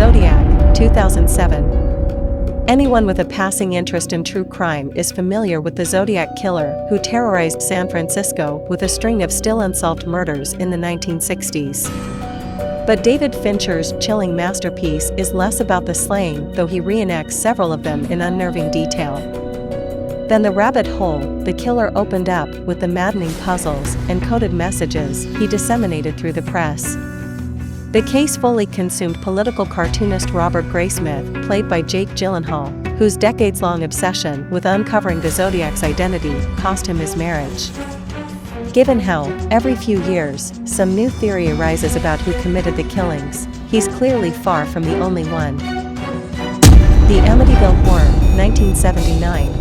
Zodiac, 2007. Anyone with a passing interest in true crime is familiar with the Zodiac killer who terrorized San Francisco with a string of still unsolved murders in the 1960s. But David Fincher's chilling masterpiece is less about the slaying, though he reenacts several of them in unnerving detail, than the rabbit hole the killer opened up with the maddening puzzles and coded messages he disseminated through the press. The case fully consumed political cartoonist Robert Graysmith, played by Jake Gyllenhaal, whose decades-long obsession with uncovering the Zodiac's identity cost him his marriage. Given how, every few years, some new theory arises about who committed the killings, he's clearly far from the only one. The Amityville Horror, 1979.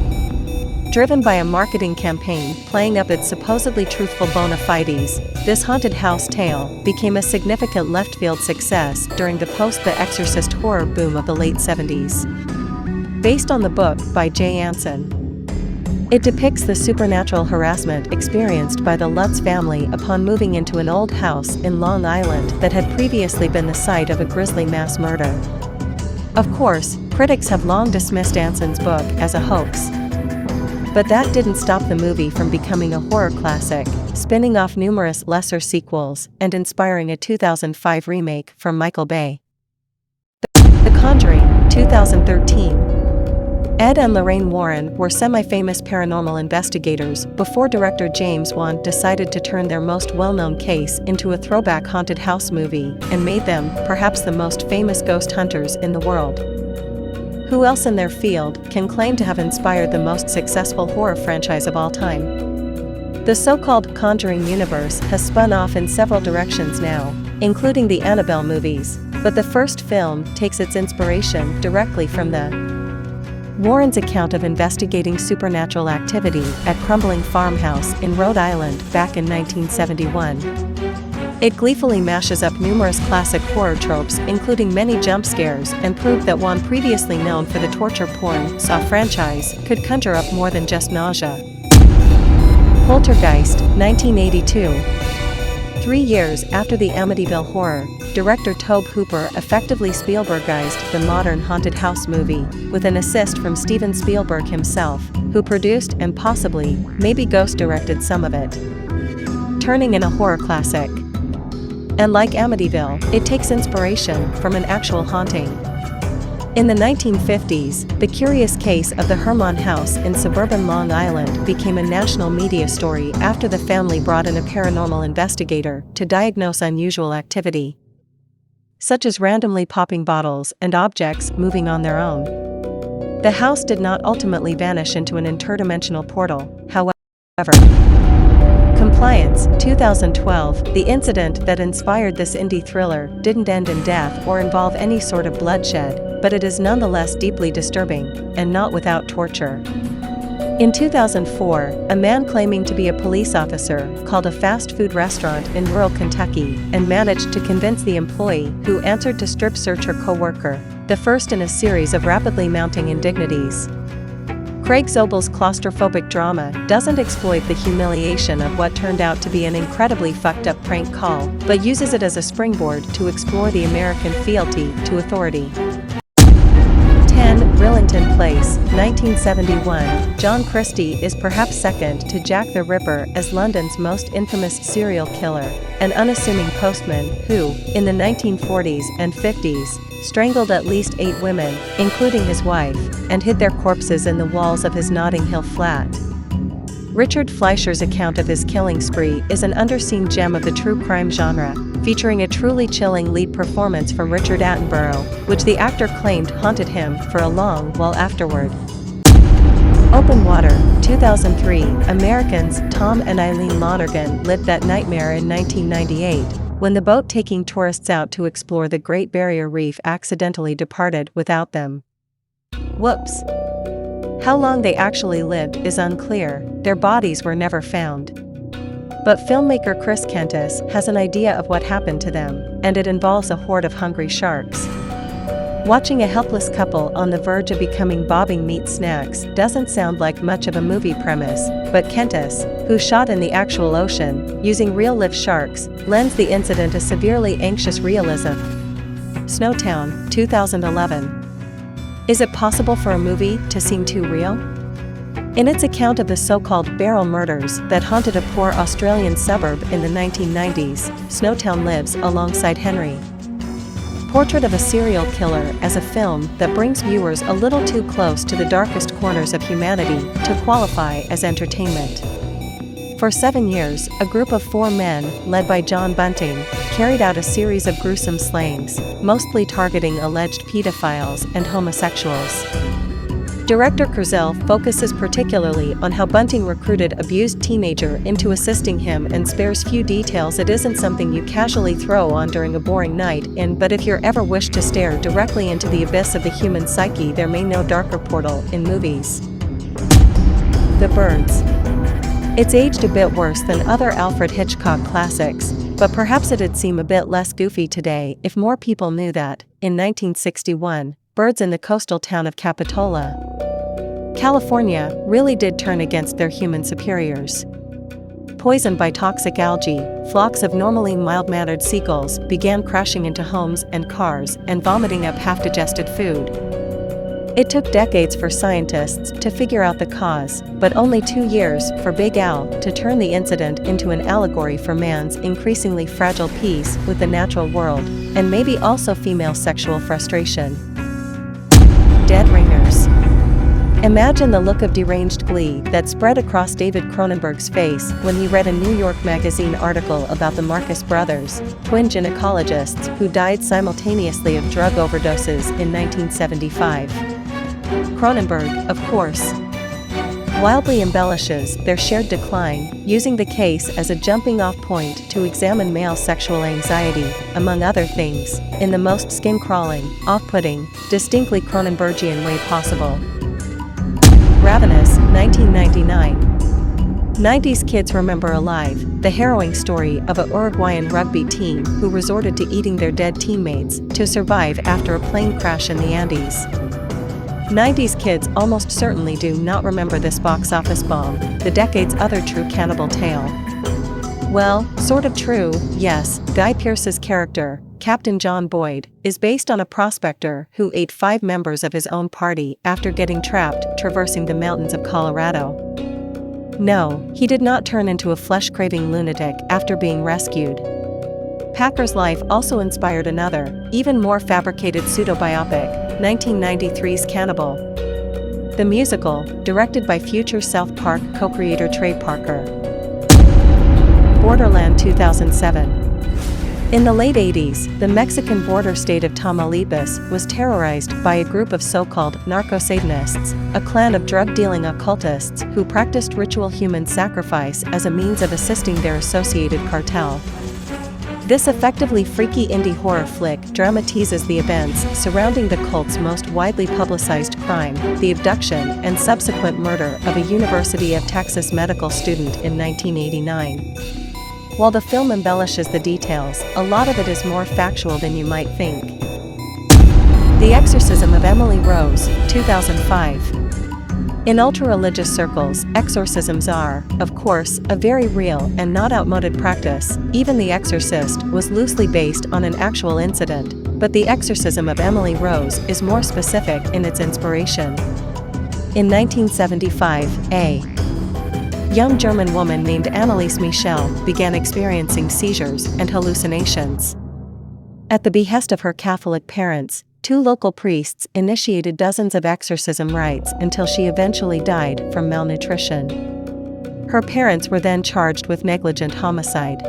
Driven by a marketing campaign playing up its supposedly truthful bona fides, this haunted house tale became a significant left-field success during the post-The Exorcist horror boom of the late 70s. Based on the book by Jay Anson, it depicts the supernatural harassment experienced by the Lutz family upon moving into an old house in Long Island that had previously been the site of a grisly mass murder. Of course, critics have long dismissed Anson's book as a hoax. But that didn't stop the movie from becoming a horror classic, spinning off numerous lesser sequels and inspiring a 2005 remake from Michael Bay. The Conjuring, 2013. Ed and Lorraine Warren were semi-famous paranormal investigators before director James Wan decided to turn their most well-known case into a throwback haunted house movie and made them perhaps the most famous ghost hunters in the world. Who else in their field can claim to have inspired the most successful horror franchise of all time? The so-called Conjuring universe has spun off in several directions now, including the Annabelle movies, but the first film takes its inspiration directly from the Warren's account of investigating supernatural activity at Crumbling Farmhouse in Rhode Island back in 1971. It gleefully mashes up numerous classic horror tropes, including many jump scares, and proved that one previously known for the torture porn Saw franchise could conjure up more than just nausea. Poltergeist, 1982. 3 years after the Amityville Horror, director Tobe Hooper effectively Spielbergized the modern haunted house movie, with an assist from Steven Spielberg himself, who produced and possibly, maybe ghost-directed some of it, turning in a horror classic. And like Amityville, it takes inspiration from an actual haunting. In the 1950s, the curious case of the Herman House in suburban Long Island became a national media story after the family brought in a paranormal investigator to diagnose unusual activity, such as randomly popping bottles and objects moving on their own. The house did not ultimately vanish into an interdimensional portal, however. Compliance, 2012. The incident that inspired this indie thriller didn't end in death or involve any sort of bloodshed, but it is nonetheless deeply disturbing, and not without torture. In 2004, a man claiming to be a police officer called a fast food restaurant in rural Kentucky and managed to convince the employee who answered to strip search her co-worker, the first in a series of rapidly mounting indignities. Craig Zobel's claustrophobic drama doesn't exploit the humiliation of what turned out to be an incredibly fucked-up prank call, but uses it as a springboard to explore the American fealty to authority. 10. Brillington Place, 1971. John Christie is perhaps second to Jack the Ripper as London's most infamous serial killer, an unassuming postman who, in the 1940s and 50s, strangled at least 8 women, including his wife, and hid their corpses in the walls of his Notting Hill flat. Richard Fleischer's account of his killing spree is an underseen gem of the true crime genre, featuring a truly chilling lead performance from Richard Attenborough, which the actor claimed haunted him for a long while afterward. Open Water, 2003. Americans Tom and Eileen Lonergan lived that nightmare in 1998, when the boat taking tourists out to explore the Great Barrier Reef accidentally departed without them. Whoops. How long they actually lived is unclear, their bodies were never found. But filmmaker Chris Kentis has an idea of what happened to them, and it involves a horde of hungry sharks. Watching a helpless couple on the verge of becoming bobbing meat snacks doesn't sound like much of a movie premise, but Kentis, who shot in the actual ocean, using real live sharks, lends the incident a severely anxious realism. Snowtown, 2011. Is it possible for a movie to seem too real? In its account of the so-called barrel murders that haunted a poor Australian suburb in the 1990s, Snowtown lives alongside Henry. Portrait of a serial killer as a film that brings viewers a little too close to the darkest corners of humanity to qualify as entertainment. For 7 years, a group of 4 men, led by John Bunting, carried out a series of gruesome slayings, mostly targeting alleged pedophiles and homosexuals. Director Kurzel focuses particularly on how Bunting recruited abused teenager into assisting him and spares few details. It isn't something you casually throw on during a boring night in, but if you're ever wished to stare directly into the abyss of the human psyche, there may no darker portal in movies. The Birds. It's aged a bit worse than other Alfred Hitchcock classics, but perhaps it'd seem a bit less goofy today if more people knew that, in 1961, birds in the coastal town of Capitola, California, really did turn against their human superiors. Poisoned by toxic algae, flocks of normally mild-mannered seagulls began crashing into homes and cars and vomiting up half-digested food. It took decades for scientists to figure out the cause, but only 2 years for Big Al to turn the incident into an allegory for man's increasingly fragile peace with the natural world, and maybe also female sexual frustration. Dead ringers. Imagine the look of deranged glee that spread across David Cronenberg's face when he read a New York Magazine article about the Marcus brothers, twin gynecologists who died simultaneously of drug overdoses in 1975. Cronenberg, of course, wildly embellishes their shared decline, using the case as a jumping-off point to examine male sexual anxiety, among other things, in the most skin-crawling, off-putting, distinctly Cronenbergian way possible. Ravenous, 1999. 90s kids remember alive the harrowing story of a Uruguayan rugby team who resorted to eating their dead teammates to survive after a plane crash in the Andes. 90s kids almost certainly do not remember this box office bomb, the decade's other true cannibal tale. Well, sort of true, yes. Guy Pearce's character, Captain John Boyd, is based on a prospector who ate 5 members of his own party after getting trapped traversing the mountains of Colorado. No, he did not turn into a flesh-craving lunatic after being rescued. Packer's life also inspired another, even more fabricated pseudo-biopic, 1993's Cannibal. The musical, directed by future South Park co-creator Trey Parker. Borderland, 2007. In the late 80s, the Mexican border state of Tamaulipas was terrorized by a group of so-called narco-Satanists, a clan of drug-dealing occultists who practiced ritual human sacrifice as a means of assisting their associated cartel. This effectively freaky indie horror flick dramatizes the events surrounding the cult's most widely publicized crime, the abduction and subsequent murder of a University of Texas medical student in 1989. While the film embellishes the details, a lot of it is more factual than you might think. The Exorcism of Emily Rose, 2005. In ultra-religious circles, exorcisms are, of course, a very real and not outmoded practice. Even The Exorcist was loosely based on an actual incident, but The Exorcism of Emily Rose is more specific in its inspiration. In 1975, a young German woman named Anneliese Michel began experiencing seizures and hallucinations. At the behest of her Catholic parents, 2 local priests initiated dozens of exorcism rites until she eventually died from malnutrition. Her parents were then charged with negligent homicide.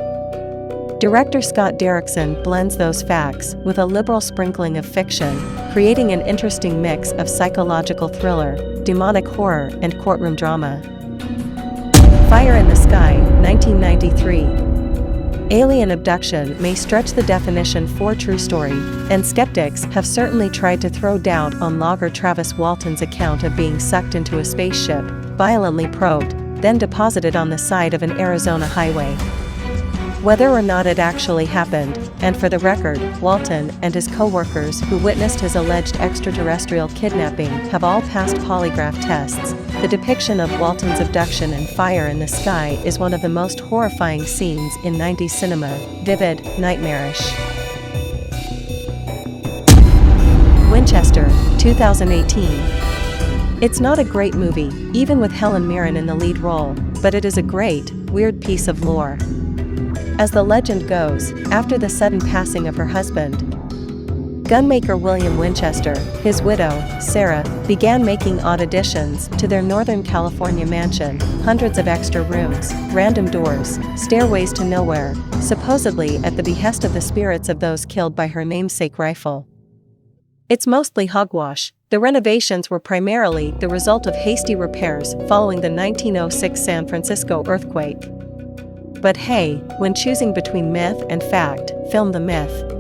Director Scott Derrickson blends those facts with a liberal sprinkling of fiction, creating an interesting mix of psychological thriller, demonic horror, and courtroom drama. Fire in the Sky, 1993. Alien abduction may stretch the definition for true story, and skeptics have certainly tried to throw doubt on logger Travis Walton's account of being sucked into a spaceship, violently probed, then deposited on the side of an Arizona highway. Whether or not it actually happened, and for the record, Walton and his co-workers who witnessed his alleged extraterrestrial kidnapping have all passed polygraph tests. The depiction of Walton's abduction and fire in the sky is one of the most horrifying scenes in 90s cinema, vivid, nightmarish. Winchester, 2018. It's not a great movie, even with Helen Mirren in the lead role, but it is a great, weird piece of lore. As the legend goes, after the sudden passing of her husband, gunmaker William Winchester, his widow, Sarah, began making odd additions to their Northern California mansion, hundreds of extra rooms, random doors, stairways to nowhere, supposedly at the behest of the spirits of those killed by her namesake rifle. It's mostly hogwash. The renovations were primarily the result of hasty repairs following the 1906 San Francisco earthquake. But hey, when choosing between myth and fact, film the myth.